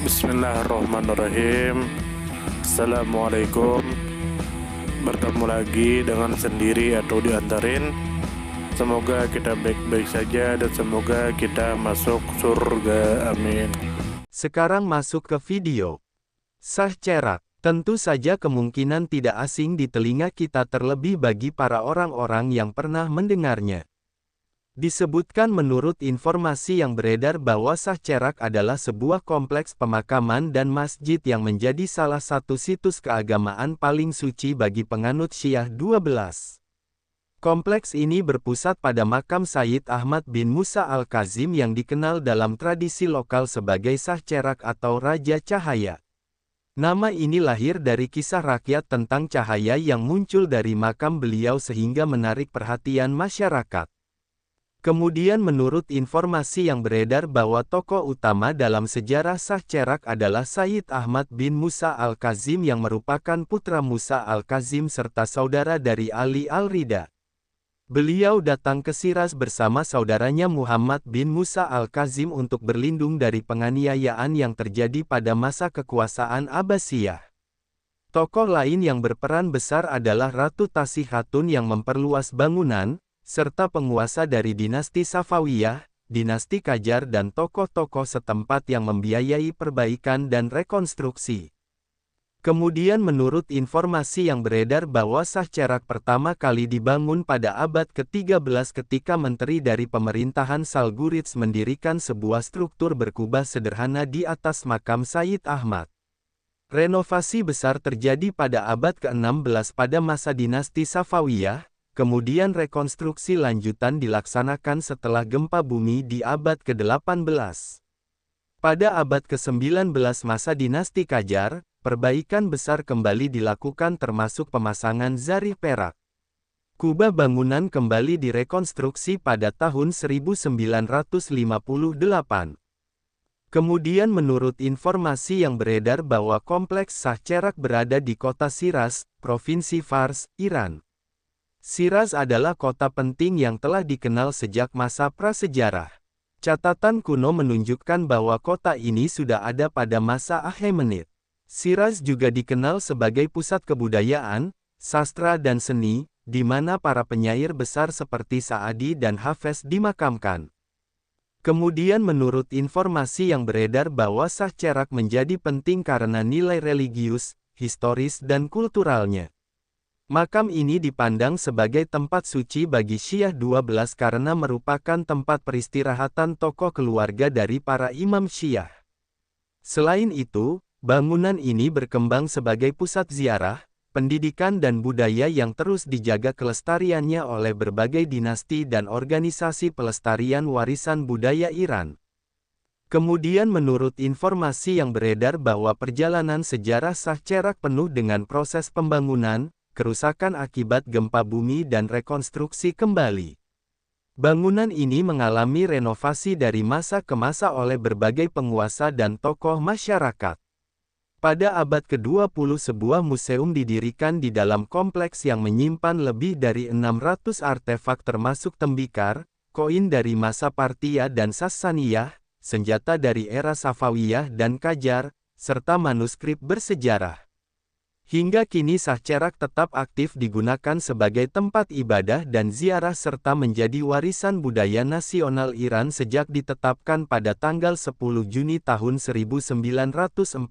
Bismillahirrahmanirrahim. Assalamualaikum. Bertemu lagi dengan sendiri atau diantarin. Semoga kita baik-baik saja dan semoga kita masuk surga. Amin. Sekarang masuk ke video. Sah Cerak. Tentu saja kemungkinan tidak asing di telinga kita, terlebih bagi para orang-orang yang pernah mendengarnya. Disebutkan menurut informasi yang beredar bahwa Sah Cerak adalah sebuah kompleks pemakaman dan masjid yang menjadi salah satu situs keagamaan paling suci bagi penganut Syiah 12. Kompleks ini berpusat pada makam Sayyid Ahmad bin Musa Al-Kazim yang dikenal dalam tradisi lokal sebagai Sah Cerak atau Raja Cahaya. Nama ini lahir dari kisah rakyat tentang cahaya yang muncul dari makam beliau sehingga menarik perhatian masyarakat. Kemudian menurut informasi yang beredar bahwa tokoh utama dalam sejarah Sah Cerak adalah Sayyid Ahmad bin Musa Al-Kazim yang merupakan putra Musa Al-Kazim serta saudara dari Ali Al-Rida. Beliau datang ke Shiraz bersama saudaranya Muhammad bin Musa Al-Kazim untuk berlindung dari penganiayaan yang terjadi pada masa kekuasaan Abbasiyah. Tokoh lain yang berperan besar adalah Ratu Tasih Khatun yang memperluas bangunan, serta penguasa dari dinasti Safawiyah, dinasti Qajar dan tokoh-tokoh setempat yang membiayai perbaikan dan rekonstruksi. Kemudian menurut informasi yang beredar bahwa Sah Cerak pertama kali dibangun pada abad ke-13 ketika menteri dari pemerintahan Salgurids mendirikan sebuah struktur berkubah sederhana di atas makam Sayyid Ahmad. Renovasi besar terjadi pada abad ke-16 pada masa dinasti Safawiyah. Kemudian rekonstruksi lanjutan dilaksanakan setelah gempa bumi di abad ke-18. Pada abad ke-19 masa dinasti Qajar, perbaikan besar kembali dilakukan termasuk pemasangan zarih perak. Kubah bangunan kembali direkonstruksi pada tahun 1958. Kemudian menurut informasi yang beredar bahwa kompleks Sah Cerak berada di kota Shiraz, Provinsi Fars, Iran. Shiraz adalah kota penting yang telah dikenal sejak masa prasejarah. Catatan kuno menunjukkan bahwa kota ini sudah ada pada masa Achaemenid. Shiraz juga dikenal sebagai pusat kebudayaan, sastra dan seni, di mana para penyair besar seperti Sa'adi dan Hafez dimakamkan. Kemudian menurut informasi yang beredar bahwa Sah Cerak menjadi penting karena nilai religius, historis dan kulturalnya. Makam ini dipandang sebagai tempat suci bagi Syiah 12 karena merupakan tempat peristirahatan tokoh keluarga dari para imam Syiah. Selain itu, bangunan ini berkembang sebagai pusat ziarah, pendidikan dan budaya yang terus dijaga kelestariannya oleh berbagai dinasti dan organisasi pelestarian warisan budaya Iran. Kemudian menurut informasi yang beredar bahwa perjalanan sejarah Sah Cerak penuh dengan proses pembangunan, kerusakan akibat gempa bumi dan rekonstruksi kembali. Bangunan ini mengalami renovasi dari masa ke masa oleh berbagai penguasa dan tokoh masyarakat. Pada abad ke-20 sebuah museum didirikan di dalam kompleks yang menyimpan lebih dari 600 artefak termasuk tembikar, koin dari masa Parthia dan Sassaniyah, senjata dari era Safawiyah dan Qajar, serta manuskrip bersejarah. Hingga kini Sah Cerak tetap aktif digunakan sebagai tempat ibadah dan ziarah serta menjadi warisan budaya nasional Iran sejak ditetapkan pada tanggal 10 Juni tahun 1942.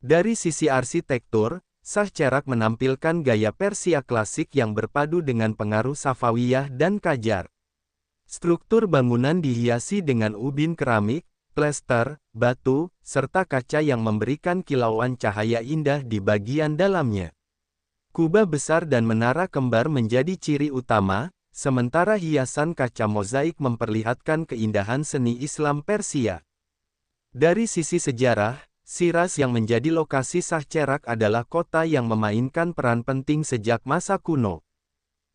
Dari sisi arsitektur, Sah Cerak menampilkan gaya Persia klasik yang berpadu dengan pengaruh Safawiyah dan Qajar. Struktur bangunan dihiasi dengan ubin keramik, plester, batu, serta kaca yang memberikan kilauan cahaya indah di bagian dalamnya. Kubah besar dan menara kembar menjadi ciri utama, sementara hiasan kaca mozaik memperlihatkan keindahan seni Islam Persia. Dari sisi sejarah, Shiraz yang menjadi lokasi Sah Cerak adalah kota yang memainkan peran penting sejak masa kuno.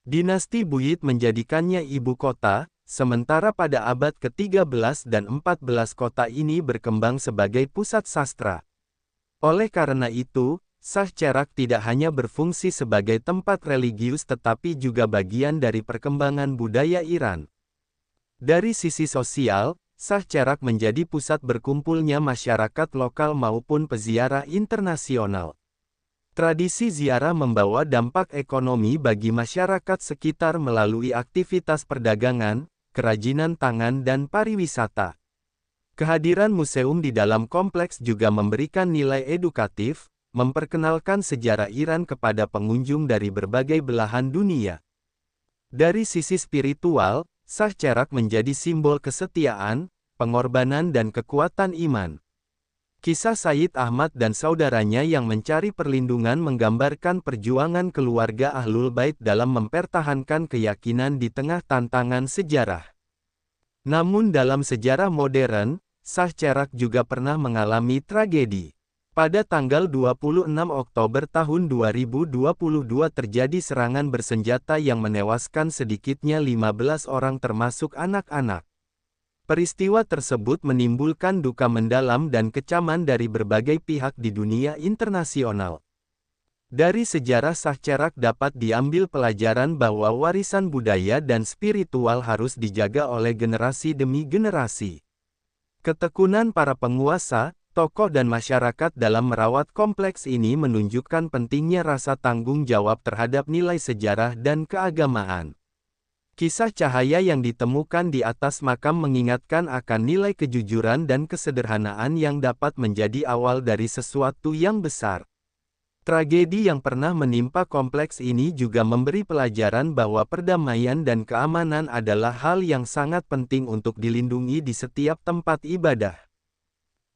Dinasti Buyid menjadikannya ibu kota, sementara pada abad ke-13 dan 14 kota ini berkembang sebagai pusat sastra. Oleh karena itu, Sah Cerak tidak hanya berfungsi sebagai tempat religius tetapi juga bagian dari perkembangan budaya Iran. Dari sisi sosial, Sahcherak menjadi pusat berkumpulnya masyarakat lokal maupun peziarah internasional. Tradisi ziarah membawa dampak ekonomi bagi masyarakat sekitar melalui aktivitas perdagangan, kerajinan tangan dan pariwisata. Kehadiran museum di dalam kompleks juga memberikan nilai edukatif, memperkenalkan sejarah Iran kepada pengunjung dari berbagai belahan dunia. Dari sisi spiritual, Sahcherak menjadi simbol kesetiaan, pengorbanan dan kekuatan iman. Kisah Sayyid Ahmad dan saudaranya yang mencari perlindungan menggambarkan perjuangan keluarga Ahlul Bait dalam mempertahankan keyakinan di tengah tantangan sejarah. Namun dalam sejarah modern, Sahcherak juga pernah mengalami tragedi. Pada tanggal 26 Oktober tahun 2022 terjadi serangan bersenjata yang menewaskan sedikitnya 15 orang termasuk anak-anak. Peristiwa tersebut menimbulkan duka mendalam dan kecaman dari berbagai pihak di dunia internasional. Dari sejarah Sahcherak dapat diambil pelajaran bahwa warisan budaya dan spiritual harus dijaga oleh generasi demi generasi. Ketekunan para penguasa, tokoh dan masyarakat dalam merawat kompleks ini menunjukkan pentingnya rasa tanggung jawab terhadap nilai sejarah dan keagamaan. Kisah cahaya yang ditemukan di atas makam mengingatkan akan nilai kejujuran dan kesederhanaan yang dapat menjadi awal dari sesuatu yang besar. Tragedi yang pernah menimpa kompleks ini juga memberi pelajaran bahwa perdamaian dan keamanan adalah hal yang sangat penting untuk dilindungi di setiap tempat ibadah.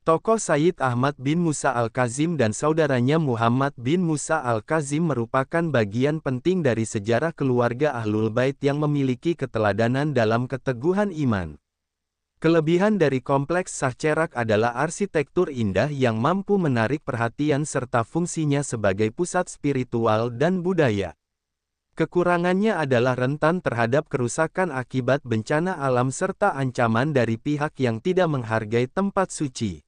Tokoh Sayyid Ahmad bin Musa Al-Kazim dan saudaranya Muhammad bin Musa Al-Kazim merupakan bagian penting dari sejarah keluarga Ahlul Bait yang memiliki keteladanan dalam keteguhan iman. Kelebihan dari kompleks Sahcherak adalah arsitektur indah yang mampu menarik perhatian serta fungsinya sebagai pusat spiritual dan budaya. Kekurangannya adalah rentan terhadap kerusakan akibat bencana alam serta ancaman dari pihak yang tidak menghargai tempat suci.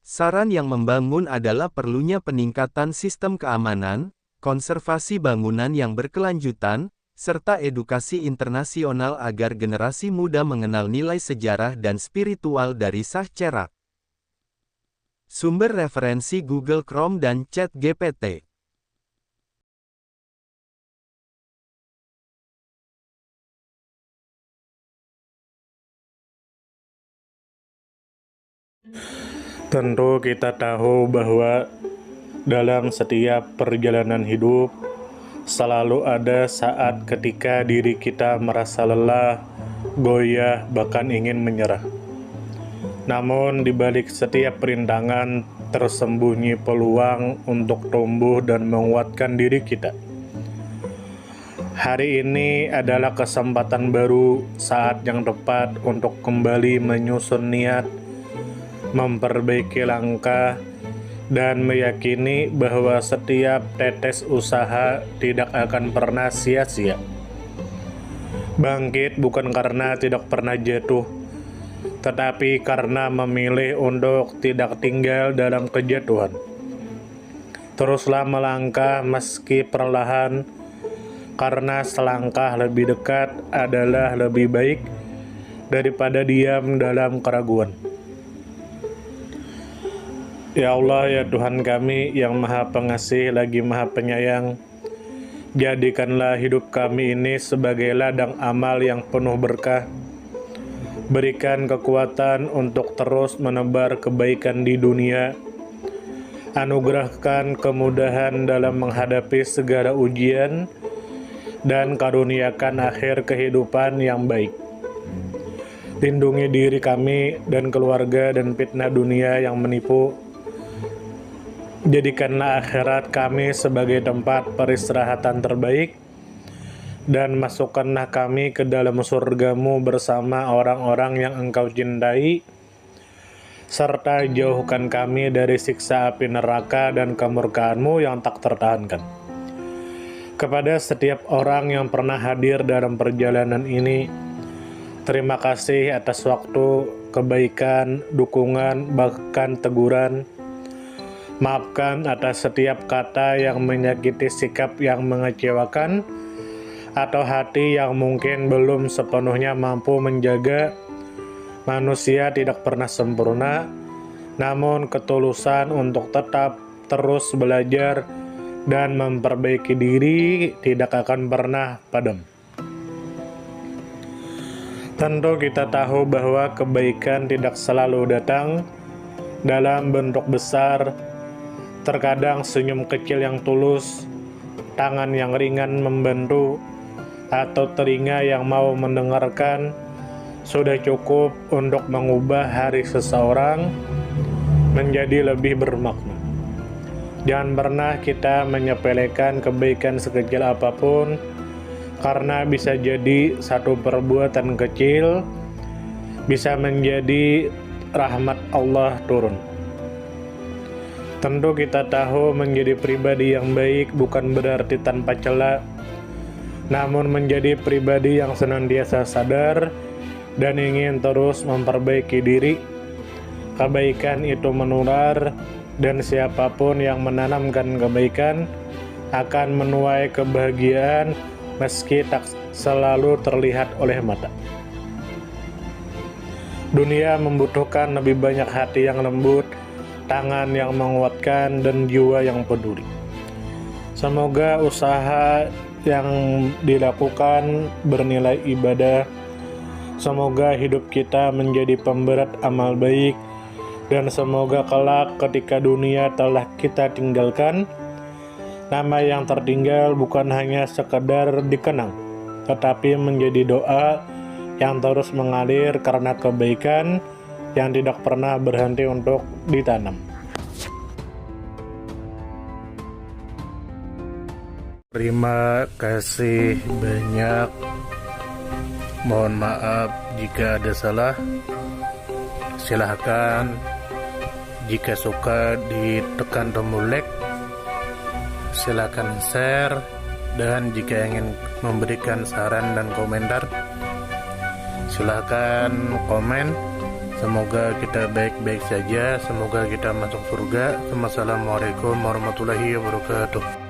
Saran yang membangun adalah perlunya peningkatan sistem keamanan, konservasi bangunan yang berkelanjutan, serta edukasi internasional agar generasi muda mengenal nilai sejarah dan spiritual dari Sahcherak. Sumber referensi Google Chrome dan ChatGPT. Tentu kita tahu bahwa dalam setiap perjalanan hidup selalu ada saat ketika diri kita merasa lelah, goyah, bahkan ingin menyerah. Namun di balik setiap perintangan tersembunyi peluang untuk tumbuh dan menguatkan diri kita. Hari ini adalah kesempatan baru, saat yang tepat untuk kembali menyusun niat, memperbaiki langkah, dan meyakini bahwa setiap tetes usaha tidak akan pernah sia-sia. Bangkit bukan karena tidak pernah jatuh, tetapi karena memilih untuk tidak tinggal dalam kejatuhan. Teruslah melangkah meski perlahan, karena selangkah lebih dekat adalah lebih baik daripada diam dalam keraguan. Ya Allah, ya Tuhan kami yang Maha Pengasih lagi Maha Penyayang, jadikanlah hidup kami ini sebagai ladang amal yang penuh berkah. Berikan kekuatan untuk terus menebar kebaikan di dunia. Anugerahkan kemudahan dalam menghadapi segala ujian, dan karuniakan akhir kehidupan yang baik. Lindungi diri kami dan keluarga dan fitnah dunia yang menipu. Jadikanlah akhirat kami sebagai tempat peristirahatan terbaik, dan masukkanlah kami ke dalam surga-Mu bersama orang-orang yang Engkau cintai, serta jauhkan kami dari siksa api neraka dan kemurkaan-Mu yang tak tertahankan. Kepada setiap orang yang pernah hadir dalam perjalanan ini, terima kasih atas waktu, kebaikan, dukungan, bahkan teguran. Maafkan atas setiap kata yang menyakiti, sikap yang mengecewakan, atau hati yang mungkin belum sepenuhnya mampu menjaga, Manusia tidak pernah sempurna, namun ketulusan untuk tetap terus belajar dan memperbaiki diri tidak akan pernah padam. Tentu kita tahu bahwa kebaikan tidak selalu datang dalam bentuk besar. Terkadang senyum kecil yang tulus, tangan yang ringan membantu, atau telinga yang mau mendengarkan sudah cukup untuk mengubah hari seseorang menjadi lebih bermakna. Jangan pernah kita menyepelekan kebaikan sekecil apapun, karena bisa jadi satu perbuatan kecil bisa menjadi rahmat Allah turun. Tentu kita tahu menjadi pribadi yang baik bukan berarti tanpa celah, namun menjadi pribadi yang senantiasa sadar dan ingin terus memperbaiki diri. Kebaikan itu menular, dan siapapun yang menanamkan kebaikan akan menuai kebahagiaan meski tak selalu terlihat oleh mata. Dunia membutuhkan lebih banyak hati yang lembut, tangan yang menguatkan, dan jiwa yang peduli. Semoga usaha yang dilakukan bernilai ibadah. Semoga hidup kita menjadi pemberat amal baik, dan semoga kelak ketika dunia telah kita tinggalkan, nama yang tertinggal bukan hanya sekedar dikenang, tetapi menjadi doa yang terus mengalir karena kebaikan yang tidak pernah berhenti untuk ditanam. Terima kasih banyak. Mohon maaf jika ada salah. Silahkan jika suka ditekan tombol like. Silahkan share, dan jika ingin memberikan saran dan komentar, silahkan komen. Semoga kita baik-baik saja, semoga kita masuk surga. Wassalamualaikum warahmatullahi wabarakatuh.